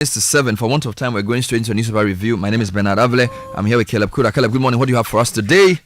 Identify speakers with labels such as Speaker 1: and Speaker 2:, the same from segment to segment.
Speaker 1: It's the 7. For want of time, we're going straight into a newspaper review. My name is Bernard Avle. I'm here with Caleb Kuda. Caleb, good morning. What do you have for us today?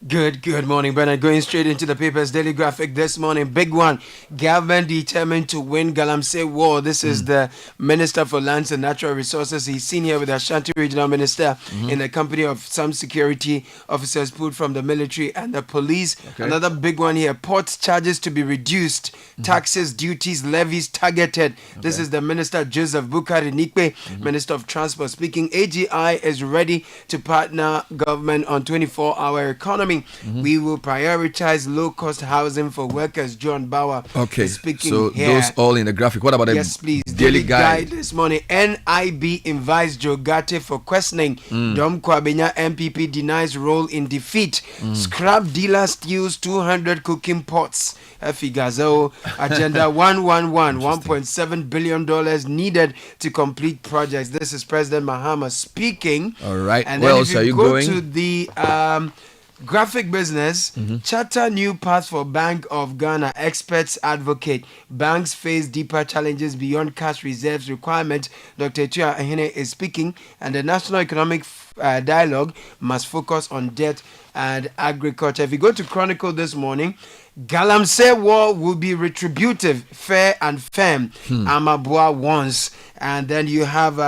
Speaker 2: Good morning, Bernard. Going straight into the paper's daily graphic this morning. Big one. Government determined to win galamsey war. This is the Minister for Lands and Natural Resources. He's seen here with the Ashanti Regional Minister in the company of some security officers pulled from the military and the police. Okay. Another big one here. Port charges to be reduced. Taxes, duties, levies targeted. This is the Minister Joseph Bukari Nikwe, Minister of Transport, speaking. AGI is ready to partner government on 24-hour economy. We will prioritize low-cost housing for workers. John Bauer is speaking
Speaker 1: so
Speaker 2: here.
Speaker 1: Those all in the graphic. What about the daily guide
Speaker 2: this morning? NIB invites Joe Gate for questioning. Dom Kwabenya MPP denies role in defeat. Scrap dealer steals 200 cooking pots. Figazo Agenda 111, $1.7 billion needed to complete projects. This is President Mahama speaking.
Speaker 1: All right.
Speaker 2: And
Speaker 1: Where
Speaker 2: then
Speaker 1: else
Speaker 2: if you
Speaker 1: are you
Speaker 2: go
Speaker 1: going?
Speaker 2: to the graphic business, charter new path for Bank of Ghana. Experts advocate banks face deeper challenges beyond cash reserves requirement. Dr. Tua Ahene is speaking, and the National Economic Dialogue must focus on debt and agriculture. If you go to Chronicle this morning, galamsey war will be retributive, fair and firm. Amabua wants. And then you have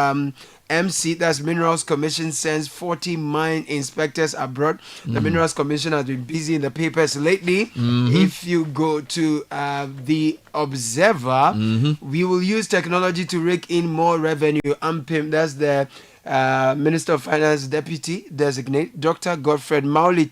Speaker 2: MC, that's Minerals Commission, sends 40 mine inspectors abroad. The Minerals Commission has been busy in the papers lately. If you go to the Observer, we will use technology to rake in more revenue. Ampim, that's the Minister of Finance Deputy Designate. Dr. Godfred Mauli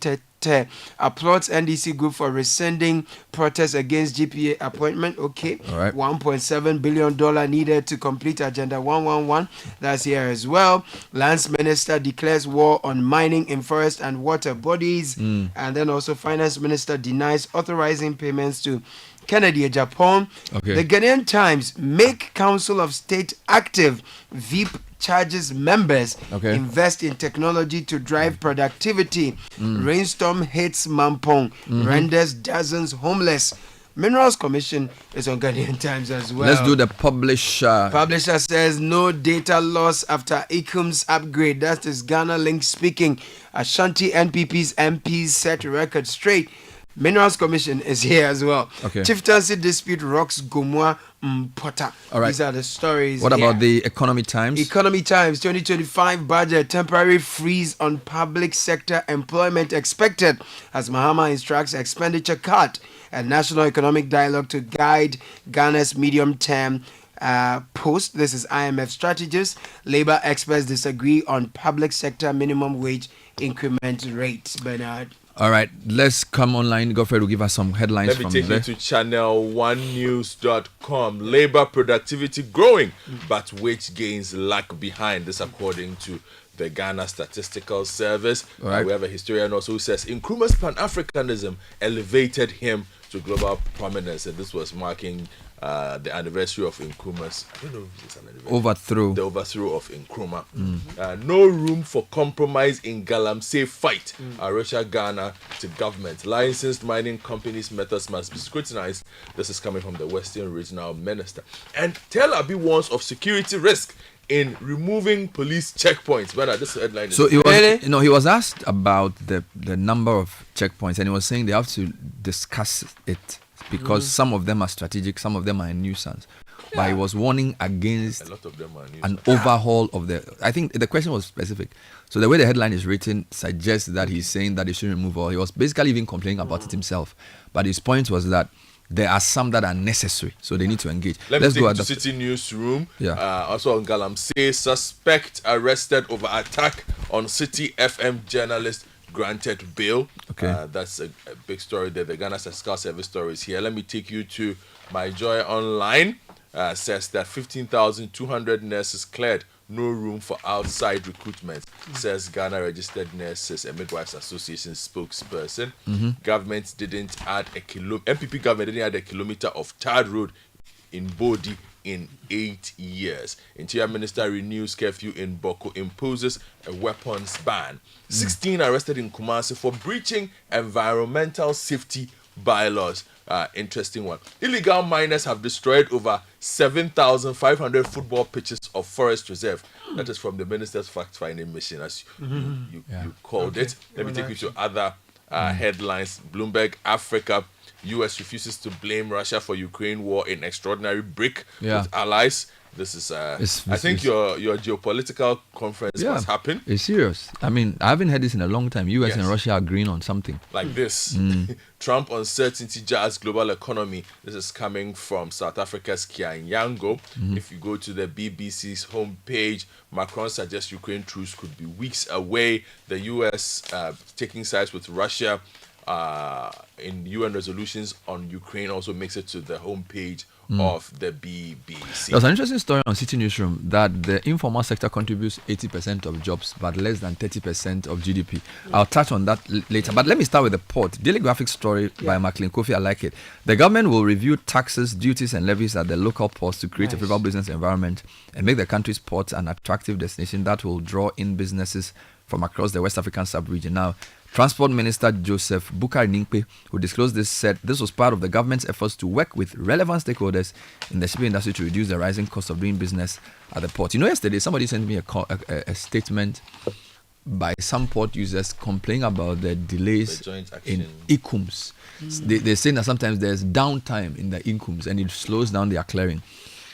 Speaker 2: applauds NDC Group for rescinding protests against GPA appointment. Okay.
Speaker 1: All right.
Speaker 2: $1.7 billion needed to complete Agenda 111. That's here as well. Lands Minister declares war on mining in forest and water bodies. And then also Finance Minister denies authorizing payments to Kennedy, Japan.
Speaker 1: Okay.
Speaker 2: The Ghanaian Times, make Council of State active. VIP charges members invest in technology to drive productivity. Rainstorm hits Mampong, renders dozens homeless. Minerals Commission is on Ghanaian Times as well.
Speaker 1: Let's do the publisher.
Speaker 2: Publisher says no data loss after ICUM's upgrade. That is Ghana Link speaking. Ashanti NPP's MPs set record straight. Minerals Commission is here as well. Chieftaincy dispute rocks Gomwa Mpota.
Speaker 1: All right.
Speaker 2: These are the stories.
Speaker 1: What about the Economy Times?
Speaker 2: Economy Times 2025 budget, temporary freeze on public sector employment expected as Mahama instructs expenditure cut, and National Economic Dialogue to guide Ghana's medium-term post. This is IMF strategists. Labor experts disagree on public sector minimum wage increment rate. Bernard.
Speaker 1: All right, let's come online. Godfred will give us some headlines from there.
Speaker 3: Let me take you to ChannelOneNews.com. Labor productivity growing, but wage gains lag behind. This according to the Ghana Statistical Service.
Speaker 1: Right.
Speaker 3: We have a historian also who says Nkrumah's Pan-Africanism elevated him to global prominence, and this was marking the anniversary of Nkrumah's, I don't know if it's an anniversary.
Speaker 1: Overthrow.
Speaker 3: The overthrow of Nkrumah. No room for compromise in galamsey fight. Arusha Ghana to government. Licensed mining companies' methods must be scrutinized. This is coming from the Western Regional Minister. And Tel Aviv warns of security risk in removing police checkpoints. Bernard, this headline is...
Speaker 1: So he was, he was asked about the number of checkpoints, and he was saying they have to discuss it because some of them are strategic, some of them are a nuisance. But he was warning against
Speaker 3: a lot of them are
Speaker 1: an overhaul of the... I think the question was specific. So the way the headline is written suggests that he's saying that they should remove all. He was basically even complaining about it himself. But his point was that there are some that are necessary, so they need to engage.
Speaker 3: Let's go to City Newsroom. Also on Galamsey, suspect arrested over attack on City FM journalist granted bail. That's a big story there. The Ghana Statistical Service story is here. Let me take you to My Joy Online. Says that 15,200 nurses cleared. No room for outside recruitment, says Ghana Registered Nurses and Midwives Association spokesperson. Government didn't add MPP government didn't add a kilometer of tarred road in Bodi in 8 years. Interior Minister renews curfew in Boko, imposes a weapons ban. 16 arrested in Kumasi for breaching environmental safety bylaws. Interesting one. Illegal miners have destroyed over 7,500 football pitches of forest reserve. That is from the minister's fact-finding mission, as you called it. Let me take you to other headlines. Bloomberg, Africa, U.S. refuses to blame Russia for Ukraine war in extraordinary break with allies. This is, I think your geopolitical conference must happen.
Speaker 1: It's serious. I mean, I haven't heard this in a long time. U.S. and Russia are agreeing on something.
Speaker 3: Like this. Trump uncertainty jars global economy. This is coming from South Africa's Kianyango. If you go to the BBC's homepage, Macron suggests Ukraine truce could be weeks away. The U.S. Taking sides with Russia in UN resolutions on Ukraine also makes it to the homepage of the BBC.
Speaker 1: There's an interesting story on City Newsroom that the informal sector contributes 80% of jobs, but less than 30% of GDP. I'll touch on that later. But let me start with the port. Daily Graphic story by Maclean Kofi. I like it. The government will review taxes, duties, and levies at the local ports to create a favorable business environment and make the country's ports an attractive destination that will draw in businesses from across the West African sub-region. Now, Transport Minister Joseph Bukari Ninkpe, who disclosed this, said this was part of the government's efforts to work with relevant stakeholders in the shipping industry to reduce the rising cost of doing business at the port. You know, yesterday somebody sent me a statement by some port users complaining about the delays in ICUMs. They're saying that sometimes there's downtime in the ICUMs and it slows down their clearing.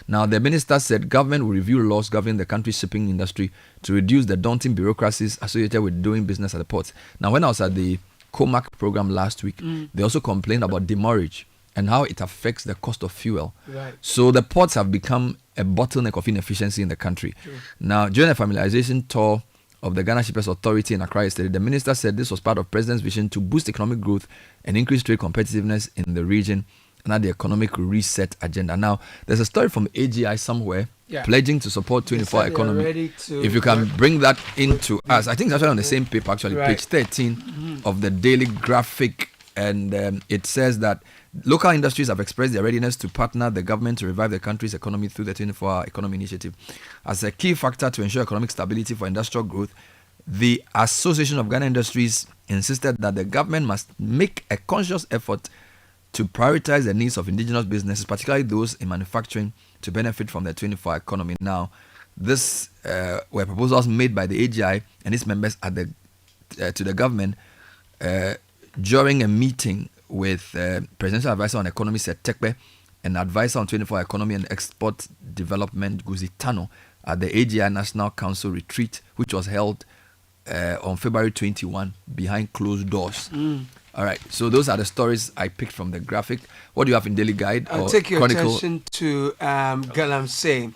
Speaker 1: Now, the minister said government will review laws governing the country's shipping industry to reduce the daunting bureaucracies associated with doing business at the ports. Now, when I was at the COMAC program last week, they also complained about demurrage and how it affects the cost of fuel.
Speaker 2: Right.
Speaker 1: So the ports have become a bottleneck of inefficiency in the country. True. Now, during a familiarization tour of the Ghana Shippers Authority in Accra yesterday, the minister said this was part of President's vision to boost economic growth and increase trade competitiveness in the region and the economic reset agenda. Now, there's a story from AGI somewhere pledging to support 24-hour economy. If you can bring that into us, I think it's actually on the same paper, actually, page 13 of the Daily Graphic, and it says that local industries have expressed their readiness to partner the government to revive the country's economy through the 24-hour economy initiative. As a key factor to ensure economic stability for industrial growth, the Association of Ghana Industries insisted that the government must make a conscious effort to prioritize the needs of indigenous businesses, particularly those in manufacturing, to benefit from the 24-hour economy. Now, this were proposals made by the AGI and its members at the to the government during a meeting with Presidential Advisor on Economy, Sir Tekpe, and Advisor on 24-hour Economy and Export Development, Guzi Tano, at the AGI National Council retreat, which was held on February 21 behind closed doors. All right, so those are the stories I picked from the graphic. What do you have in Daily Guide?
Speaker 2: I'll take your attention to galamsey.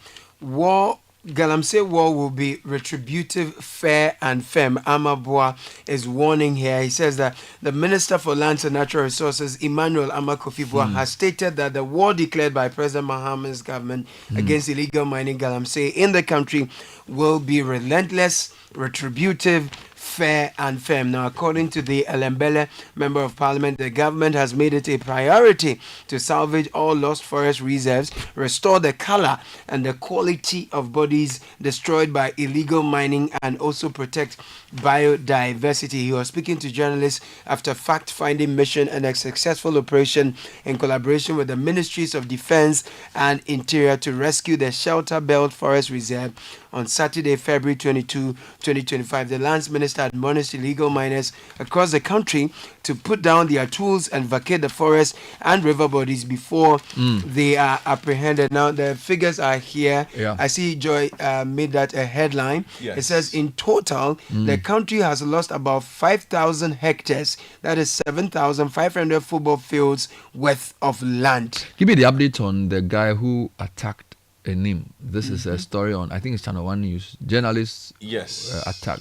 Speaker 2: Galamsey war will be retributive, fair, and firm. Amabua is warning here. He says that the Minister for Lands and Natural Resources, Emmanuel Amakofibua, has stated that the war declared by President Mahama's government against illegal mining galamsey in the country will be relentless, retributive, fair and firm. Now, according to the Elembele Member of Parliament, the government has made it a priority to salvage all lost forest reserves, restore the color and the quality of bodies destroyed by illegal mining, and also protect biodiversity. He was speaking to journalists after fact-finding mission and a successful operation in collaboration with the Ministries of Defense and Interior to rescue the Shelter Belt Forest Reserve on Saturday, February 22, 2025. The lands minister admonished illegal miners across the country to put down their tools and vacate the forest and river bodies before they are apprehended. Now, the figures are here. I see Joy made that a headline. Yes. It says in total, the country has lost about 5,000 hectares. That is 7,500 football fields worth of land.
Speaker 1: Give me the update on the guy who attacked a name. This is a story on, I think it's ChannelOne News. Journalists attack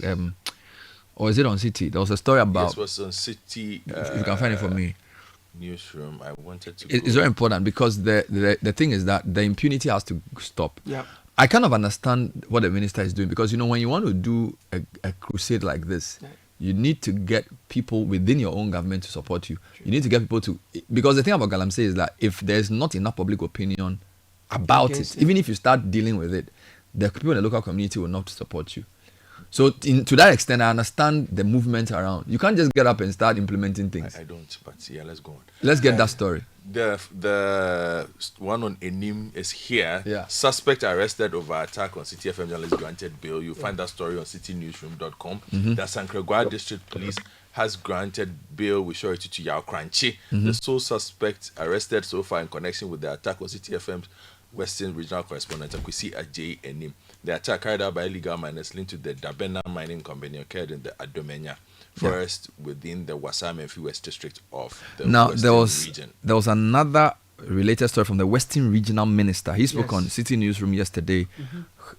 Speaker 1: or is it on City? There was a story about.
Speaker 3: Yes, it was on City.
Speaker 1: If you can find it for me.
Speaker 3: Newsroom. I wanted to.
Speaker 1: It's very important because the thing is that the impunity has to stop.
Speaker 2: Yeah.
Speaker 1: I kind of understand what the minister is doing because, you know, when you want to do a crusade like this, you need to get people within your own government to support you. True. You need to get people to, because the thing about galamsey is that if there's not enough public opinion about it, even if you start dealing with it, the people in the local community will not support you. So to that extent, I understand the movement around. You can't just get up and start implementing things.
Speaker 3: I don't, but yeah, let's go on.
Speaker 1: Let's get that story.
Speaker 3: The one on Enim is here.
Speaker 1: Yeah.
Speaker 3: Suspect arrested over attack on City FM journalist granted bail. You'll find that story on citynewsroom.com. The Sankregua District Police has granted bail with surety to Yao Kranchi, the sole suspect arrested so far in connection with the attack on City FM's Western Regional Correspondent Akwesi Ajay Enim. The attack carried out by illegal miners linked to the Dabena mining company occurred in the Adomenya forest within the Wasam West District of the Western region.
Speaker 1: There was another related story from the Western Regional Minister. He spoke on City Newsroom yesterday,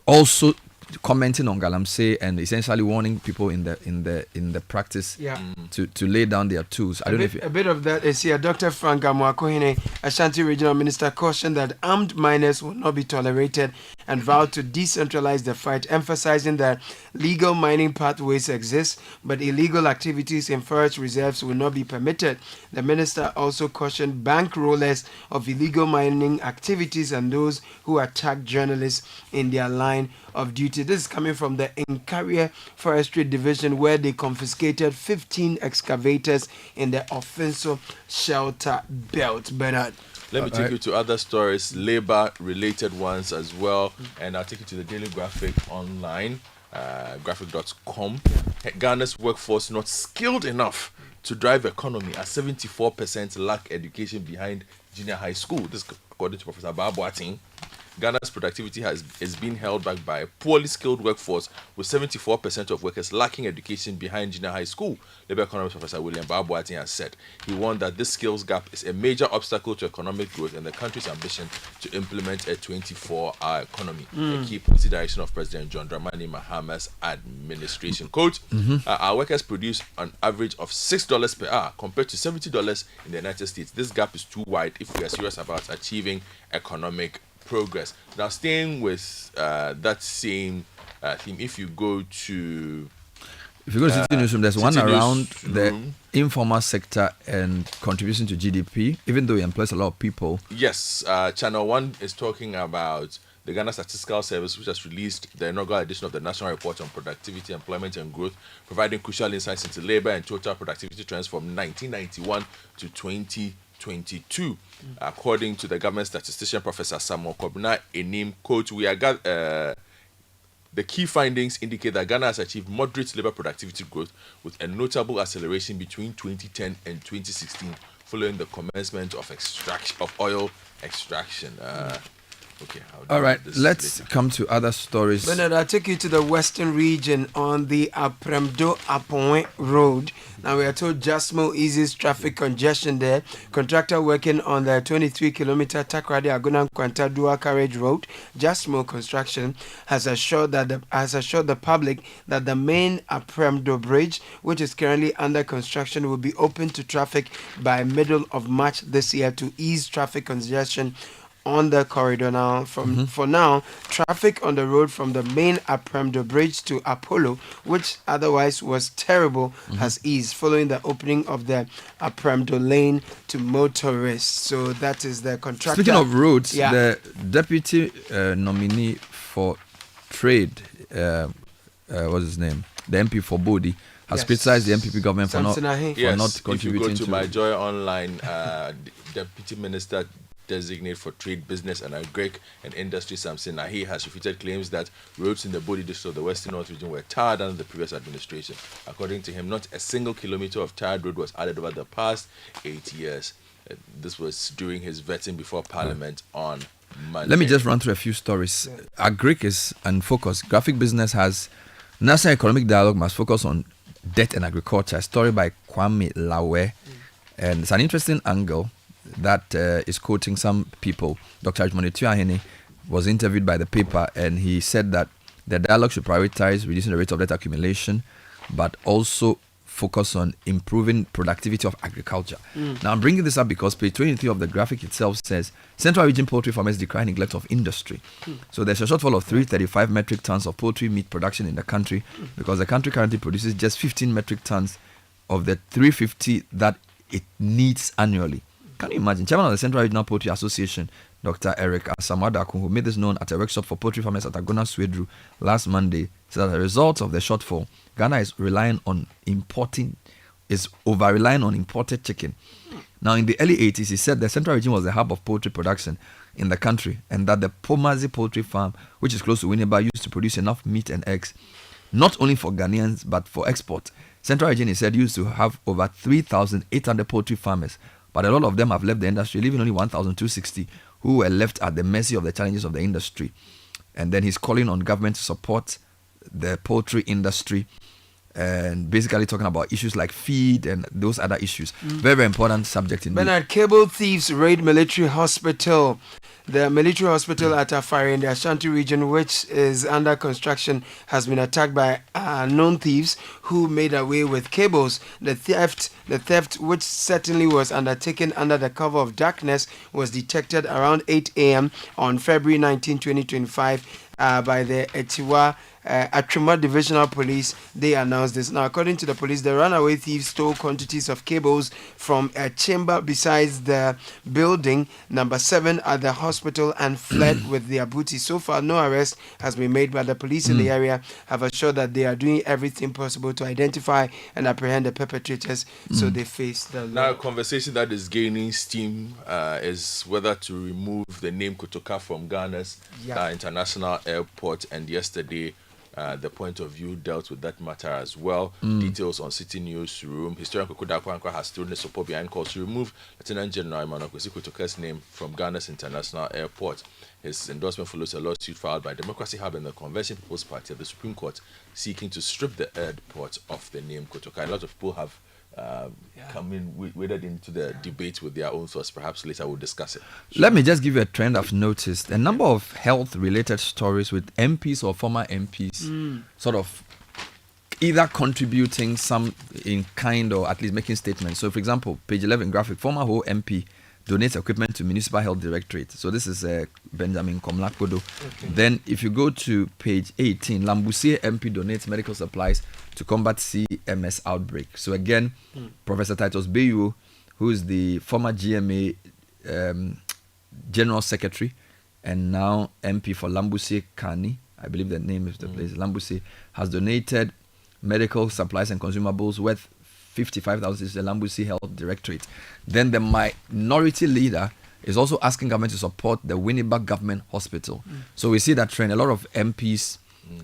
Speaker 1: also commenting on galamsey and essentially warning people in the practice to lay down their tools. I don't know if
Speaker 2: a bit of that is here. Dr. Frank Amwakohene, Ashanti Regional Minister, cautioned that armed miners will not be tolerated and vowed to decentralize the fight, emphasizing that legal mining pathways exist, but illegal activities in forest reserves will not be permitted. The minister also cautioned bankrollers of illegal mining activities and those who attack journalists in their line of duty. This is coming from the Incaria Forestry Division, where they confiscated 15 excavators in the Offenso Shelter Belt. Bernard.
Speaker 3: Let me take you to other stories, labor-related ones as well, and I'll take you to the Daily Graphic online, graphic.com. Ghana's workforce not skilled enough to drive economy as 74% lack education behind junior high school. This according to Professor Babuatin. Ghana's productivity is being held back by a poorly skilled workforce, with 74% of workers lacking education behind junior high school, Labour economist Professor William Babuatin has said. He warned that this skills gap is a major obstacle to economic growth and the country's ambition to implement a 24-hour economy, a key policy direction of President John Dramani Mahama's administration. Quote, our workers produce an average of $6 per hour compared to $70 in the United States. This gap is too wide if we are serious about achieving economic progress. Now, staying with that same theme, if you go to
Speaker 1: City Newsroom, there's one around the informal sector and contribution to GDP, even though it employs a lot of people.
Speaker 3: Yes, ChannelOne is talking about the Ghana Statistical Service, which has released the inaugural edition of the National Report on Productivity, Employment and Growth, providing crucial insights into labor and total productivity trends from 1991 to 2022. According to the government statistician, Professor Samuel Kobna Enim, quote, the key findings indicate that Ghana has achieved moderate labor productivity growth with a notable acceleration between 2010 and 2016 following the commencement of oil extraction. Okay.
Speaker 1: All right, let's come to other stories.
Speaker 2: Bernard, I'll take you to the Western region on the Apremdo Appoint Road. Now, we are told Jasmo eases traffic congestion there. Contractor working on the 23-kilometer Takrady Agunan Kwanta dual carriage road, Jasmo Construction, has assured the public that the main Apremdo Bridge, which is currently under construction, will be open to traffic by middle of March this year to ease traffic congestion on the corridor. Now, for now, traffic on the road from the main Apremdo Bridge to Apollo, which otherwise was terrible, has eased following the opening of the Apremdo lane to motorists. So that is the contractor.
Speaker 1: Speaking of roads, the deputy nominee for trade, what's his name? The MP for Bodi has criticized the MPP government for not contributing.
Speaker 3: If you go to My Joy Online, Deputy Minister Designate for Trade, Business and Agric and Industry, Samson Nahi, has refuted claims that roads in the Bodi district of the Western North region were tarred under the previous administration. According to him, not a single kilometer of tarred road was added over the past 8 years. This was during his vetting before Parliament on Monday.
Speaker 1: Let me just run through a few stories. Agric is unfocused. Graphic Business has National Economic Dialogue must focus on debt and agriculture. A story by Kwame Lawe. And it's an interesting angle that is quoting some people. Dr. Ajmone Tuahene was interviewed by the paper, and he said that the dialogue should prioritize reducing the rate of debt accumulation, but also focus on improving productivity of agriculture. Now, I'm bringing this up because page 23 of the graphic itself says Central Region poultry farmers decry neglect of industry. So there's a shortfall of 335 metric tons of poultry meat production in the country because the country currently produces just 15 metric tons of the 350 that it needs annually. Can you imagine? Chairman of the Central Regional Poultry Association Dr. Eric Asamoah-Daku, who made this known at a workshop for poultry farmers at Agona Swedru last Monday, said as a result of the shortfall, Ghana is over-relying on imported chicken. Now, in the early 80s, he said the central region was the hub of poultry production in the country, and that the Pomazi poultry farm, which is close to Winneba, used to produce enough meat and eggs, not only for Ghanaians, but for export. Central region, he said, used to have over 3,800 poultry farmers, but a lot of them have left the industry, leaving only 1,260 who were left at the mercy of the challenges of the industry. And then he's calling on government to support the poultry industry, and basically talking about issues like feed and those other issues. Very, very important subject indeed.
Speaker 2: Bernard, cable thieves raid military hospital. The military hospital at Afari in the Ashanti region, which is under construction, has been attacked by known thieves who made away with cables. The theft, which certainly was undertaken under the cover of darkness, was detected around 8 a.m. on February 19, 2025 by the Etiwa Atrima Divisional Police. They announced this. Now, according to the police, the runaway thieves stole quantities of cables from a chamber besides the building number 7 at the hospital and fled with their booty. So far, no arrest has been made, but the police in the area have assured that they are doing everything possible to identify and apprehend the perpetrators so they face the law.
Speaker 3: Now, a conversation that is gaining steam is whether to remove the name Kotoka from Ghana's international airport, and yesterday the point of view dealt with that matter as well. Details on City Newsroom. Historian Kokoda has thrown the support behind calls to remove Lieutenant General Emmanuel Kotoka's name from Ghana's international airport. His endorsement follows a lawsuit filed by Democracy Hub and the Convention People's Party at the Supreme Court, seeking to strip the airport of the name Kotoka. A lot of people have waded into the debate with their own thoughts. Perhaps later we'll discuss it.
Speaker 1: Let me just give you a trend I've noticed. A number of health-related stories with MPs or former MPs sort of either contributing some in kind or at least making statements. So, for example, page 11 graphic, former Ho MP donates equipment to Municipal Health Directorate. So this is Benjamin Komlakodo. Okay. Then if you go to page 18, Lambusie MP donates medical supplies to combat CMS outbreak. So again, Professor Titus Bayu, who is the former GMA General Secretary and now MP for Lambusie Kani, I believe the name is the place, Lambusie, has donated medical supplies and consumables worth 55,000 to the Lambusie Health Directorate. Then the minority leader is also asking government to support the Winneba Government Hospital. So we see that trend, a lot of MPs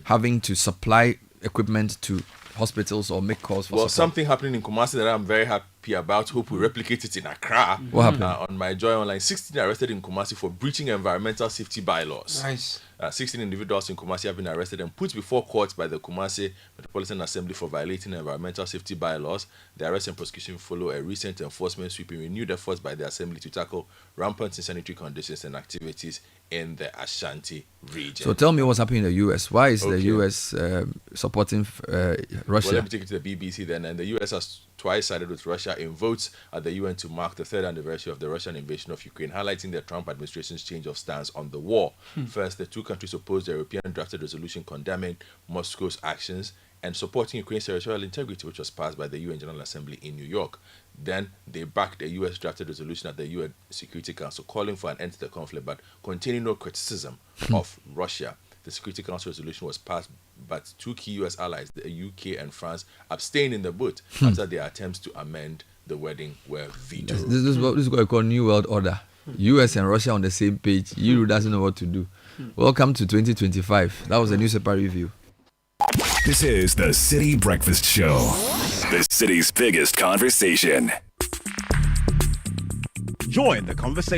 Speaker 1: having to supply equipment to hospitals or make calls for support.
Speaker 3: Something happening in Kumasi that I'm very happy about. Hope we replicate it in Accra.
Speaker 1: What happened?
Speaker 3: On my Joy Online, 16 arrested in Kumasi for breaching environmental safety bylaws.
Speaker 2: Nice.
Speaker 3: 16 individuals in Kumasi have been arrested and put before court by the Kumasi Metropolitan Assembly for violating environmental safety bylaws. The arrest and prosecution follow a recent enforcement sweep in renewed efforts by the Assembly to tackle rampant insanitary conditions and activities in the Ashanti region.
Speaker 1: So tell me what's happening in the U.S. Why is the U.S. supporting Russia?
Speaker 3: Well, let me take it to the BBC then. And the U.S. has twice sided with Russia in votes at the UN to mark the 3rd anniversary of the Russian invasion of Ukraine, highlighting the Trump administration's change of stance on the war. First, the two countries opposed the European drafted resolution condemning Moscow's actions and supporting Ukraine's territorial integrity, which was passed by the UN General Assembly in New York. Then they backed a U.S. drafted resolution at the UN Security Council calling for an end to the conflict, but containing no criticism of Russia. The Security Council resolution was passed, but two key U.S. allies, the UK and France, abstained in the vote after their attempts to amend the wording were vetoed.
Speaker 1: This is what I call New World Order. U.S. and Russia on the same page. EU doesn't know what to do. Welcome to 2025. That was a newspaper review.
Speaker 4: This is the City Breakfast Show, the city's biggest conversation.
Speaker 5: Join the conversation.